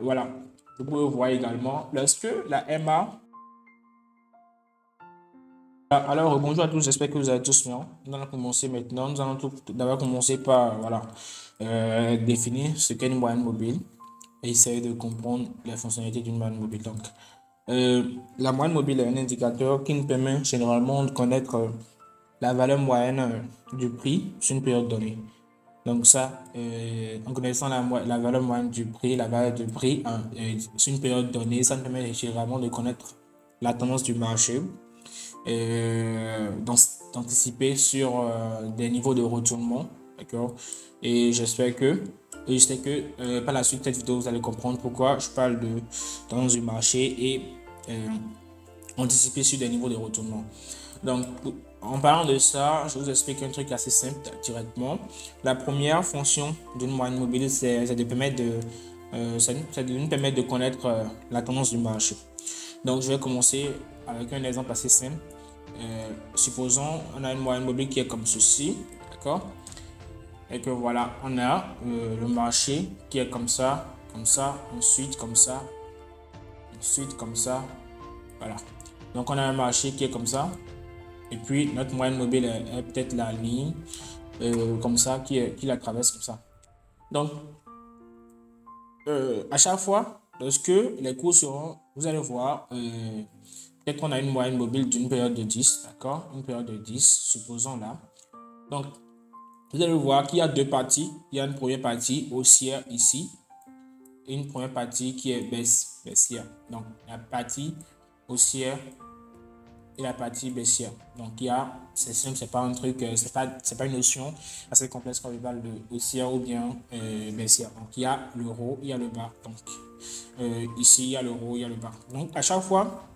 Voilà, vous pouvez voir également lorsque la MA. Alors, bonjour à tous, j'espère que vous allez tous bien. Nous allons commencer maintenant. Nous allons tout d'abord commencer par voilà, définir ce qu'est une moyenne mobile et essayer de comprendre les fonctionnalités d'une moyenne mobile. Donc, la moyenne mobile est un indicateur qui nous permet généralement de connaître la valeur moyenne du prix sur une période donnée. Donc ça, en connaissant la valeur moyenne du prix, la valeur du prix sur une période donnée, ça nous permet généralement de connaître la tendance du marché, d'anticiper sur des niveaux de retournement, d'accord? Et j'espère que, et je sais que par la suite de cette vidéo, vous allez comprendre pourquoi je parle de tendance du marché et anticiper sur des niveaux de retournement. Donc, en parlant de ça, je vous explique un truc assez simple directement. La première fonction d'une moyenne mobile, c'est de nous permettre de connaître la tendance du marché. Donc, je vais commencer avec un exemple assez simple. Supposons on a une moyenne mobile qui est comme ceci, d'accord? Et que voilà, on a le marché qui est comme ça, ensuite comme ça, ensuite comme ça, voilà. Donc, on a un marché qui est comme ça. Et puis, notre moyenne mobile est peut-être la ligne comme ça qui la traverse comme ça. Donc, à chaque fois, lorsque les cours seront, vous allez voir, peut-être qu'on a une moyenne mobile d'une période de 10, d'accord? Une période de 10, supposons là. Donc, vous allez voir qu'il y a deux parties. Il y a une première partie haussière ici et une première partie qui est baissière. Donc, la partie haussière et la partie baissière. Donc, c'est simple, c'est pas un truc, c'est pas une notion assez complexe quand on parle de haussière ou bien baissière. Donc, il y a le haut, il y a le bas. Donc, ici, il y a le haut, il y a le bas. Donc, à chaque fois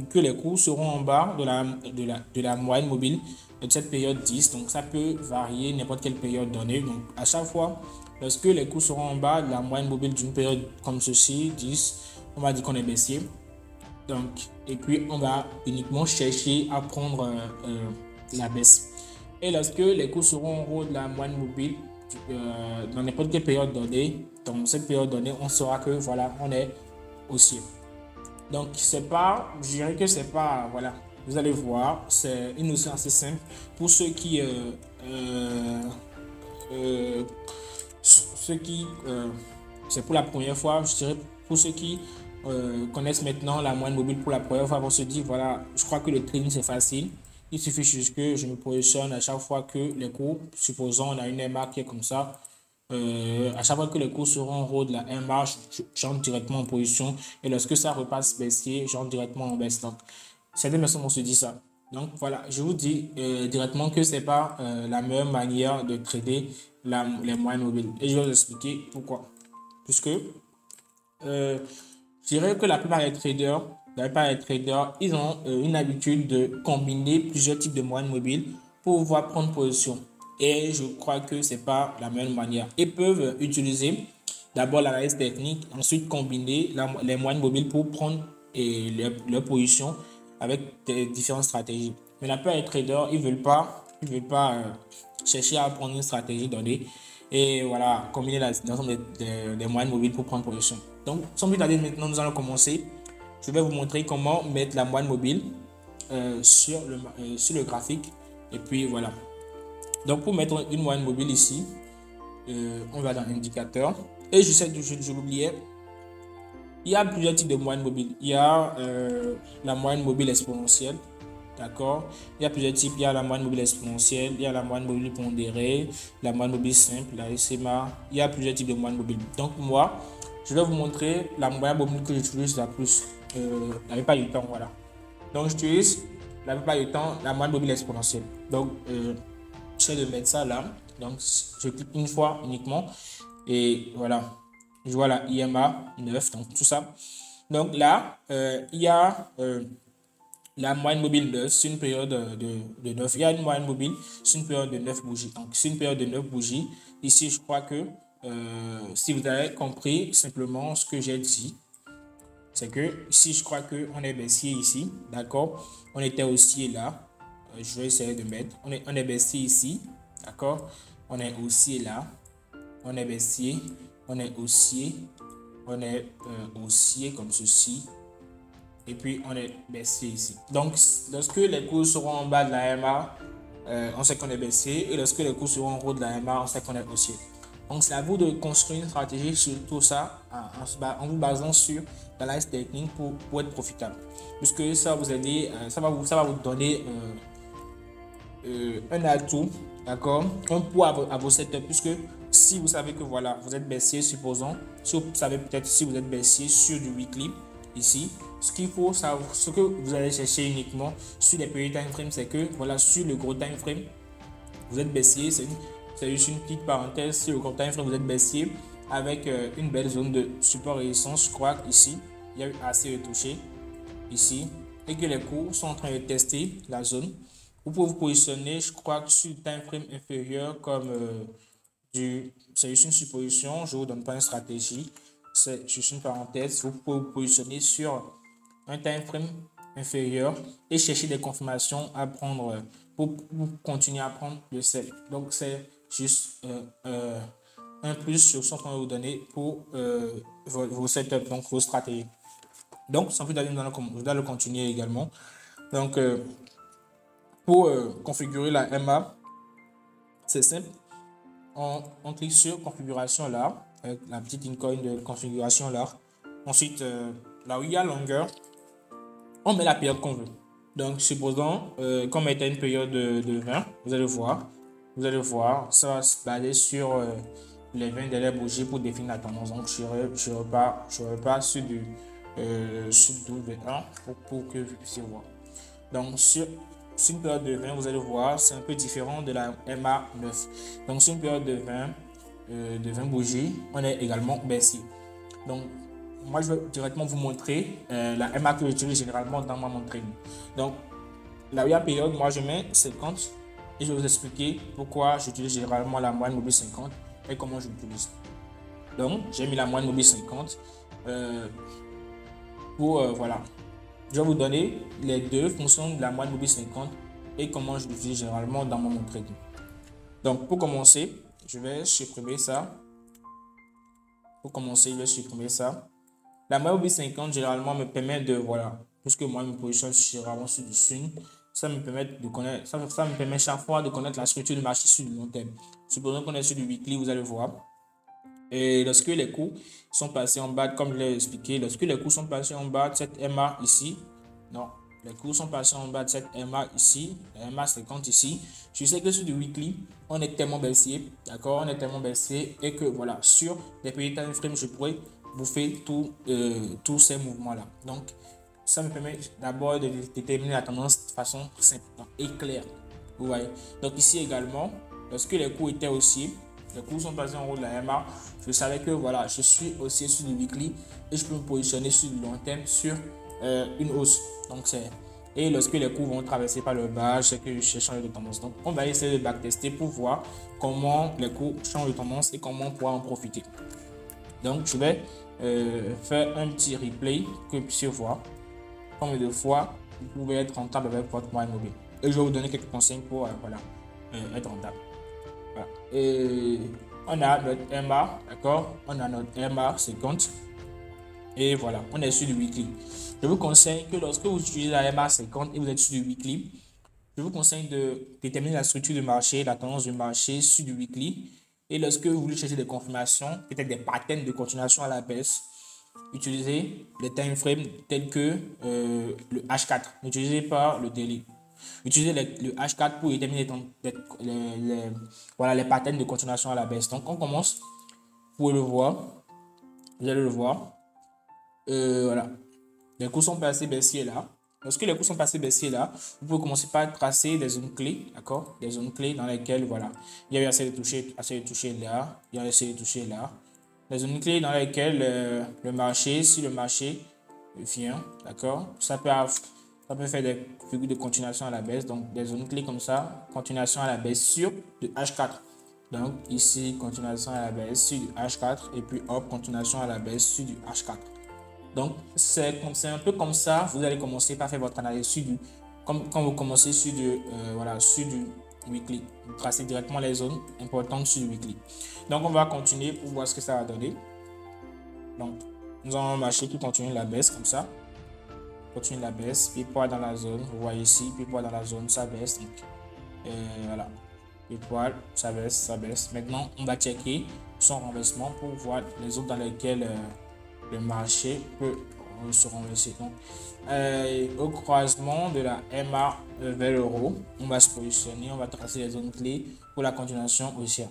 que les cours seront en bas de la moyenne mobile de cette période 10, donc ça peut varier n'importe quelle période donnée. Donc, à chaque fois, lorsque les cours seront en bas de la moyenne mobile d'une période comme ceci, 10, on va dire qu'on est baissier. Donc, et puis, on va uniquement chercher à prendre la baisse. Et lorsque les cours seront en haut de la moyenne mobile, dans n'importe quelle période donnée, dans cette période donnée, on saura que voilà, on est haussier. Donc, c'est pas, je dirais que c'est pas, voilà, vous allez voir, c'est une notion assez simple pour ceux qui, c'est pour la première fois, je dirais pour ceux qui connaissent maintenant la moyenne mobile pour la première fois, vont se dire, voilà, je crois que le trading c'est facile. Il suffit juste que je me positionne à chaque fois que les cours, supposons on a une MA qui est comme ça, à chaque fois que les cours seront en haut de la MA, j'entre directement en position et lorsque ça repasse baissier, j'entre directement en baisse. Donc, certaines personnes vont se dire ça. Donc voilà, je vous dis directement que c'est pas la meilleure manière de trader les moyennes mobiles. Et je vais vous expliquer pourquoi. Puisque je dirais que la plupart des traders, ils ont une habitude de combiner plusieurs types de moyennes mobiles pour pouvoir prendre position. Et je crois que c'est pas la même manière. Ils peuvent utiliser d'abord l'analyse technique, ensuite combiner les moyennes mobiles pour prendre leur position avec des différentes stratégies. Mais la plupart des traders, ils veulent pas chercher à prendre une stratégie donnée et voilà, combiner l'ensemble des moyennes mobiles pour prendre position. Donc, sans plus tarder, maintenant, nous allons commencer. Je vais vous montrer comment mettre la moyenne mobile sur le graphique. Et puis, voilà. Donc, pour mettre une moyenne mobile ici, on va dans l'indicateur. Et je l'oubliais, il y a plusieurs types de moyennes mobiles. Il y a la moyenne mobile exponentielle. D'accord? Il y a plusieurs types. Il y a la moyenne mobile exponentielle, il y a la moyenne mobile pondérée, la moyenne mobile simple, la SMA. Il y a plusieurs types de moyenne mobile. Donc, moi, je vais vous montrer la moyenne mobile que j'utilise la plus, la plupart du temps. Voilà. Donc, j'utilise la plupart du temps la moyenne mobile exponentielle. Donc, j'essaie de mettre ça là. Donc, je clique une fois uniquement. Et voilà. Je vois la IMA 9, donc tout ça. Donc là, il y a la moyenne mobile 9 sur une période de 9. Il y a une moyenne mobile sur une période de 9 bougies. Donc, sur une période de 9 bougies, ici, je crois que si vous avez compris simplement ce que j'ai dit, c'est que ici, je crois qu'on est baissier ici. D'accord? On était haussier là. Je vais essayer de mettre. On est baissier ici. D'accord? On est haussier là. On est baissier. On est haussier. on est haussier comme ceci. Et puis, on est baissier ici. Donc, lorsque les cours seront en bas de la MA, on sait qu'on est baissier. Et lorsque les cours seront en haut de la MA, on sait qu'on est haussier. Donc, c'est à vous de construire une stratégie sur tout ça en vous basant sur l'analyse technique pour être profitable. Puisque ça va vous aider, ça va vous donner un atout, d'accord, un poids à vos setups. Puisque si vous savez que voilà, vous êtes baissier, supposons, si vous savez peut-être si vous êtes baissier sur du weekly, ici, ce qu'il faut savoir, ce que vous allez chercher uniquement sur les petits time frames, c'est que voilà, sur le gros time frame, vous êtes baissier, c'est juste une petite parenthèse, sur le gros time frame, vous êtes baissier avec une belle zone de support et résistance. Je crois qu'ici, il y a eu assez de toucher ici et que les cours sont en train de tester la zone. Vous pouvez vous positionner, je crois que sur le time frame inférieur comme c'est juste une supposition, je ne vous donne pas une stratégie. C'est juste une parenthèse. Vous pouvez vous positionner sur un time frame inférieur et chercher des confirmations à prendre pour continuer à prendre le sel. Donc, c'est juste un plus sur ce qu'on va vous donner pour vos setups, donc vos stratégies. Donc, sans plus d'aller je dois le continuer également. Donc, pour configurer la MA, c'est simple. On clique sur configuration là, avec la petite icône de configuration là. Ensuite, là où il y a longueur, on met la période qu'on veut. Donc, supposons qu'on mette une période de 20, vous allez voir, ça va se baser sur les 20 dernières bougies pour définir la tendance. Donc, je repars sur du 12-21 pour que vous puissiez voir. Donc, sur une période de 20, vous allez voir, c'est un peu différent de la MA9. Donc, sur une période de 20 bougies, on est également baissier. Donc, moi, je vais directement vous montrer la MA que j'utilise généralement dans mon training. Donc, la meilleure période, moi, je mets 50 et je vais vous expliquer pourquoi j'utilise généralement la moyenne mobile 50 et comment je l'utilise. Donc, j'ai mis la moyenne mobile 50 voilà. Je vais vous donner les deux fonctions de la moyenne mobile 50 et comment je l'utilise généralement dans mon trading. Donc, pour commencer, je vais supprimer ça. La moyenne mobile 50, généralement, me permet de, voilà, puisque moi, je me positionne généralement sur du swing, ça me permet de connaître, ça me permet chaque fois de connaître la structure du marché sur le long terme. Supposons qu'on est sur du weekly, vous allez voir. Et lorsque les cours sont passés en bas, comme je l'ai expliqué, lorsque les cours sont passés en bas de cette MA ici, non, les cours sont passés en bas de cette MA ici, la MA 50 ici, je sais que sur du weekly, on est tellement baissier, d'accord, on est tellement baissier et que voilà, sur les petits time frames, je pourrais bouffer tous ces mouvements-là. Donc, ça me permet d'abord de déterminer la tendance de façon simple et claire. Vous voyez. Donc ici également, lorsque les cours étaient haussiers, les cours sont passés en haut de la MA, je savais que voilà, je suis haussier sur du weekly et je peux me positionner sur du long terme sur une hausse. Donc et lorsque les cours vont traverser par le bas, je sais que je change de tendance. Donc on va essayer de backtester pour voir comment les cours changent de tendance et comment on pourra en profiter. Donc je vais faire un petit replay que vous puissiez voir combien de fois vous pouvez être rentable avec votre moyenne mobile. Et je vais vous donner quelques conseils pour être rentable. Voilà. Et on a notre MA, d'accord? On a notre MA 50. Et voilà, on est sur du weekly. Je vous conseille que lorsque vous utilisez la MA 50 et vous êtes sur du weekly, je vous conseille de déterminer la structure du marché, la tendance du marché sur du weekly. Et lorsque vous voulez chercher des confirmations, peut-être des patterns de continuation à la baisse, utilisez les time frames tels que le H4. N'utilisez pas le daily. Utilisez le H4 pour déterminer les patterns de continuation à la baisse. Donc, on commence. Vous pouvez le voir. Vous allez le voir. Voilà. Les cours sont passés baissiers là. Lorsque les cours sont passés baissiers là, vous pouvez commencer par tracer des zones clés, d'accord? Des zones clés dans lesquelles, voilà, il y a eu assez de toucher là, il y a eu assez de toucher là. Les zones clés dans lesquelles le marché, si le marché vient, d'accord, ça peut faire des figures de continuation à la baisse. Donc, des zones clés comme ça, continuation à la baisse sur le H4. Donc, ici, continuation à la baisse sur du H4 et puis hop, continuation à la baisse sur du H4. Donc, c'est un peu comme ça, vous allez commencer par faire votre analyse sur du, quand vous commencez sur du, sur du weekly. Vous tracez directement les zones importantes sur le weekly. Donc, on va continuer pour voir ce que ça va donner. Donc, Nous avons un marché qui continue la baisse comme ça. Continue la baisse. Puis poil dans la zone. Vous voyez ici. Puis poil dans la zone. Ça baisse. Donc, voilà. Puis poil. Ça baisse. Ça baisse. Maintenant, on va checker son renversement pour voir les zones dans lesquelles le marché peut se renverser. Donc, au croisement de la MA vers l'euro, on va se positionner. On va tracer les zones clés pour la continuation haussière.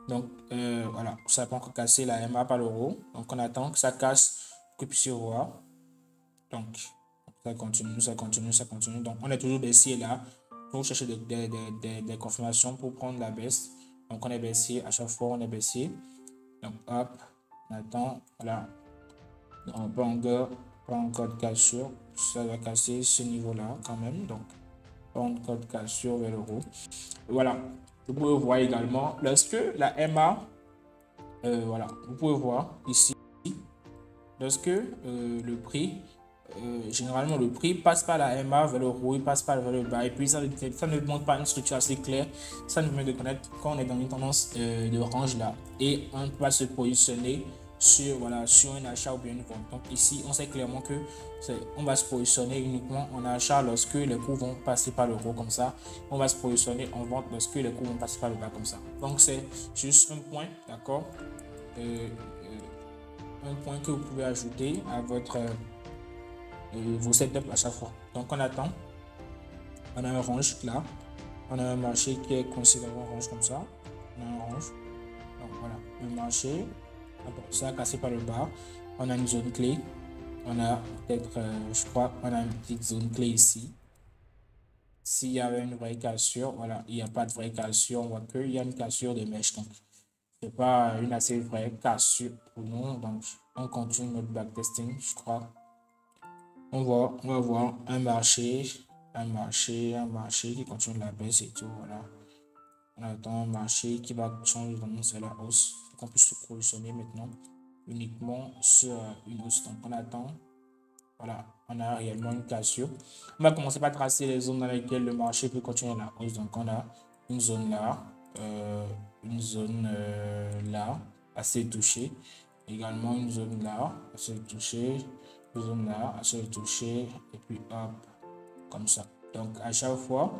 Donc, voilà, ça peut encore casser la MA par l'euro. Donc, on attend que ça casse, que puisse voir. Donc, ça continue, ça continue, ça continue. Donc, on est toujours baissier là pour chercher des confirmations pour prendre la baisse. Donc, on est baissier. À chaque fois, on est baissier. Donc, hop, on attend. Voilà. Donc, pas encore de cassure. Ça va casser ce niveau-là quand même. Donc, pas encore de cassure vers l'euro. Voilà. Vous pouvez voir également, lorsque la MA, voilà, vous pouvez voir ici, lorsque le prix, généralement le prix passe par la MA vers le haut, il passe par vers le bas, et puis ça ne montre pas une structure assez claire, ça nous permet de connaître quand on est dans une tendance de range là, et on va se positionner sur, voilà, sur un achat ou bien une vente. Donc ici, on sait clairement que on va se positionner uniquement en achat lorsque les cours vont passer par le haut comme ça. On va se positionner en vente lorsque les cours vont passer par le bas comme ça. Donc c'est juste un point, d'accord, un point que vous pouvez ajouter à votre vos setups à chaque fois. Donc on attend, on a un range là, on a un marché qui est considéré orange comme ça, on a un range. Donc voilà, le marché, ça a cassé par le bas, on a une zone clé, on a peut-être, je crois, on a une petite zone clé ici. S'il y avait une vraie cassure, voilà, il n'y a pas de vraie cassure, on voit qu'il y a une cassure de mèche, donc c'est pas une assez vraie cassure pour nous, donc on continue notre backtesting, je crois. On va voir un marché qui continue la baisse et tout, voilà. On attend un marché qui va changer de tendance à la hausse, pour qu'on puisse se positionner maintenant uniquement sur une hausse. Donc on attend, voilà, on a réellement une cassure. On va commencer par tracer les zones dans lesquelles le marché peut continuer la hausse. Donc on a une zone là, une zone là, assez touchée. Également une zone là, assez touchée, une zone là, assez touchée, et puis hop, comme ça. Donc à chaque fois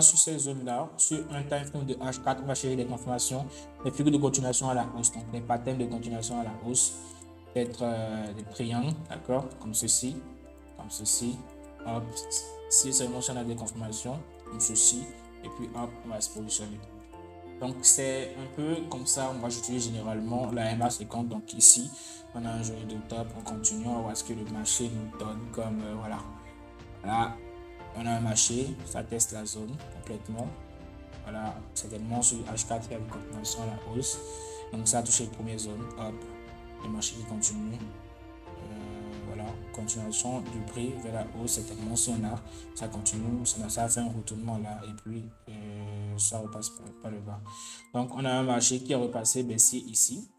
sur ces zones-là, sur un time frame de H4, on va chercher des confirmations, des figures de continuation à la hausse, donc des patterns de continuation à la hausse, peut-être des triangles, d'accord, comme ceci, hop, si seulement si on a des confirmations, comme ceci, et puis hop, on va se positionner. Donc c'est un peu comme ça, moi j'utilise généralement la MA50, donc ici, on a un joli de top, on continue, on va voir ce que le marché nous donne comme, voilà, là, on a un marché, ça teste la zone complètement. Voilà, certainement sur H4, il y a une continuation à la hausse. Donc ça a touché la première zone, hop, le marché qui continue. Voilà, continuation du prix vers la hausse, certainement si on a, ça continue, ça a fait un retournement là, et puis ça repasse par le bas. Donc on a un marché qui est repassé baissier ici.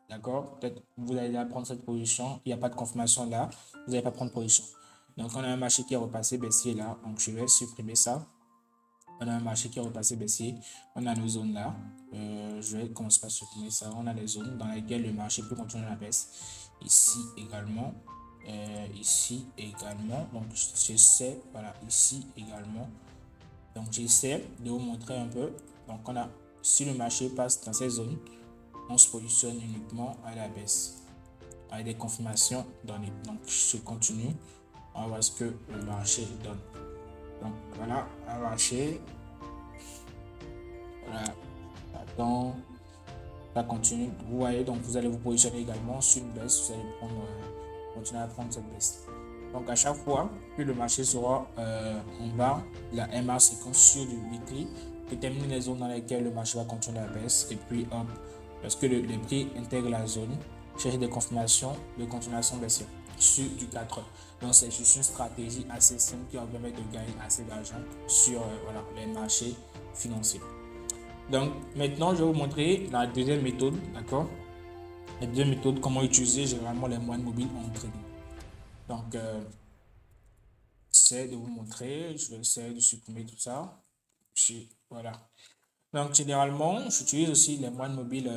D'accord, peut-être vous allez prendre cette position, il n'y a pas de confirmation là, vous n'allez pas prendre position. Donc, on a un marché qui est repassé baissier là. Donc, je vais supprimer ça. On a un marché qui est repassé baissier. On a nos zones là. Je vais commencer par supprimer ça. On a les zones dans lesquelles le marché peut continuer la baisse. Ici également. Ici également. Donc, j'essaie. Voilà, ici également. Donc, j'essaie de vous montrer un peu. Donc, on a, si le marché passe dans ces zones, on se positionne uniquement à la baisse. Avec des confirmations données. Donc, je continue. On va voir ce que le marché donne. Donc voilà, un marché. Voilà, attends, ça continue. Vous voyez, donc vous allez vous positionner également sur une baisse. Vous allez prendre, continuer à prendre cette baisse. Donc à chaque fois que le marché sera en bas, la MA séquence sur du weekly détermine les zones dans lesquelles le marché va continuer la baisse. Et puis hop, lorsque les prix intègrent la zone, chercher des confirmations de continuation baissière sur du 4 heures. Donc c'est juste une stratégie assez simple qui va permettre de gagner assez d'argent sur voilà, les marchés financiers. Donc maintenant je vais vous montrer la deuxième méthode, d'accord? La deuxième méthode, comment utiliser généralement les moyennes mobiles en trading. Donc j'essaie de vous montrer, je vais essayer de supprimer tout ça. Voilà. Donc généralement j'utilise aussi les moyennes mobiles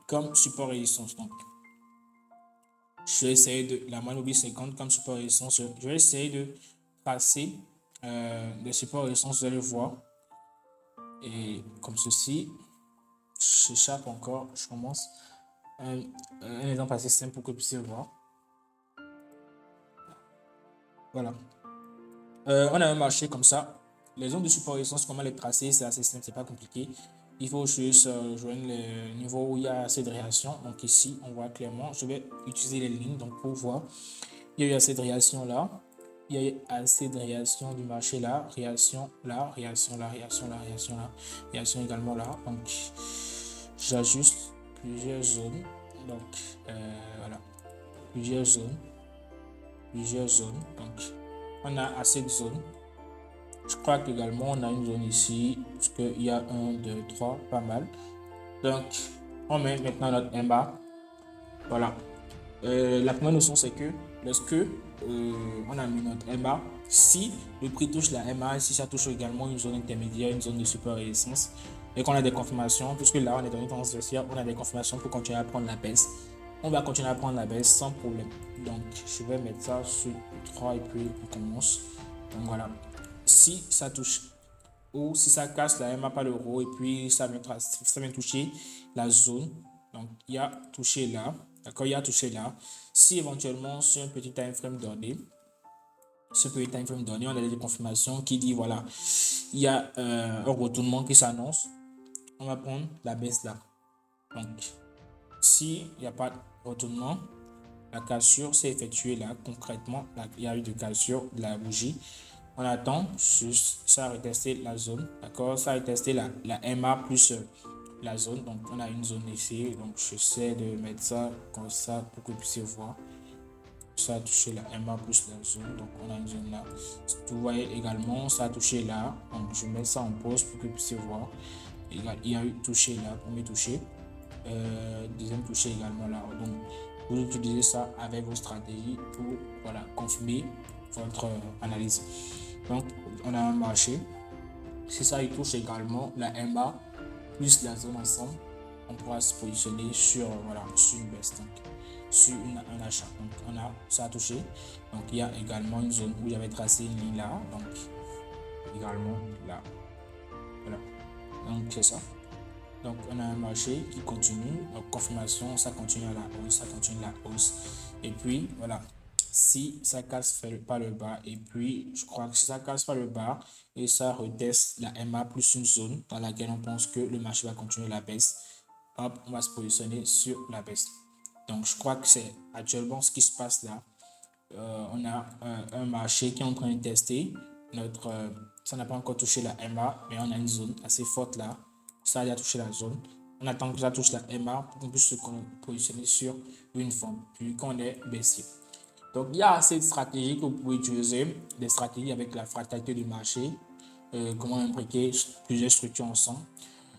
comme support et résistance. Donc je vais essayer de la moyenne mobile 50 comme support résistance. Je vais essayer de passer les supports résistance, vous allez voir. Et comme ceci, j'échappe encore, je commence. Un exemple assez simple pour que vous puissiez voir. Voilà. On a un marché comme ça. Les zones de support résistance, comment les tracer, c'est assez simple, c'est pas compliqué. Il faut juste joindre le niveau où il y a assez de réactions. Donc ici, on voit clairement, je vais utiliser les lignes donc pour voir. Il y a eu assez de réactions là. Il y a eu assez de réactions du marché là. Réaction là, réaction là, réaction là, réaction là. Réaction également là. Donc j'ajuste plusieurs zones. Donc voilà. Plusieurs zones. Plusieurs zones. Donc on a assez de zones. Je crois qu'également on a une zone ici, parce qu'il y a 1, 2, 3, pas mal. Donc, on met maintenant notre MA. Voilà. La première notion, c'est que lorsque on a mis notre MA, si le prix touche la MA, si ça touche également une zone intermédiaire, une zone de super résistance, et qu'on a des confirmations, puisque là on est dans une tendance baissière, on a des confirmations pour continuer à prendre la baisse. On va continuer à prendre la baisse sans problème. Donc, je vais mettre ça sur 3 et puis on commence. Donc voilà. Si ça touche ou si ça casse la MA par l'euro et puis ça vient toucher la zone, donc il y a touché là, d'accord, il y a touché là. Si éventuellement sur un petit time frame donné, on a des confirmations qui dit voilà, il y a un retournement qui s'annonce, on va prendre la baisse là. Donc si il n'y a pas de retournement, la cassure s'est effectuée là concrètement, là, il y a eu de cassure de la bougie. On attend juste, ça a retesté la zone, d'accord, ça a retesté la MA plus la zone, donc on a une zone ici, donc j'essaie de mettre ça comme ça pour que vous puissiez voir. Ça a touché la MA plus la zone, donc on a une zone là. Vous voyez également, ça a touché là, donc je mets ça en pause pour que vous puissiez voir. Il y a eu touché là, premier touché, deuxième touché également là, donc vous utilisez ça avec vos stratégies pour voilà, confirmer votre analyse. Donc on a un marché, si ça il touche également la MA plus la zone ensemble, on pourra se positionner sur voilà, sur une baisse, donc sur un achat. Donc on a ça a touché, donc il y a également une zone où j'avais tracé une ligne là, donc également là, voilà, donc c'est ça. Donc on a un marché qui continue, donc confirmation, ça continue à la hausse, ça continue la hausse. Et puis voilà, si ça casse pas le bas, et puis je crois que si ça casse pas le bas et ça reteste la MA plus une zone dans laquelle on pense que le marché va continuer la baisse, hop, on va se positionner sur la baisse. Donc je crois que c'est actuellement ce qui se passe là. On a un marché qui est en train de tester notre, ça n'a pas encore touché la MA, mais on a une zone assez forte là. Ça a déjà touché la zone. On attend que ça touche la MA pour qu'on puisse se positionner sur une forme, puis qu'on est baissier. Donc, il y a assez de stratégies que vous pouvez utiliser, des stratégies avec la fractalité du marché, comment imbriquer plusieurs structures ensemble.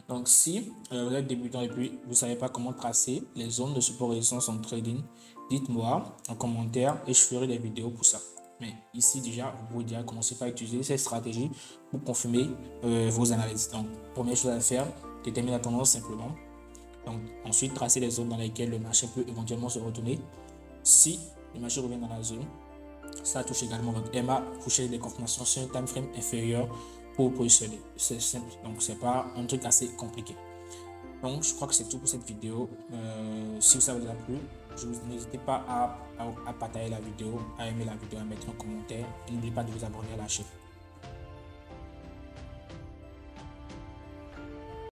Donc, si vous êtes débutant et puis vous ne savez pas comment tracer les zones de support résistance en trading, dites-moi en commentaire et je ferai des vidéos pour ça. Mais ici, déjà, vous pouvez déjà commencer par utiliser ces stratégies pour confirmer vos analyses. Donc, première chose à faire, déterminer la tendance simplement. Donc, ensuite, tracer les zones dans lesquelles le marché peut éventuellement se retourner. Si le marché revient dans la zone, ça touche également votre MA, vous cherchez des confirmations sur un time frame inférieur pour positionner. C'est simple, donc c'est pas un truc assez compliqué. Donc je crois que c'est tout pour cette vidéo. Si ça vous a plu, n'hésitez pas à partager la vidéo, à aimer la vidéo, à mettre un commentaire. N'oubliez pas de vous abonner à la chaîne.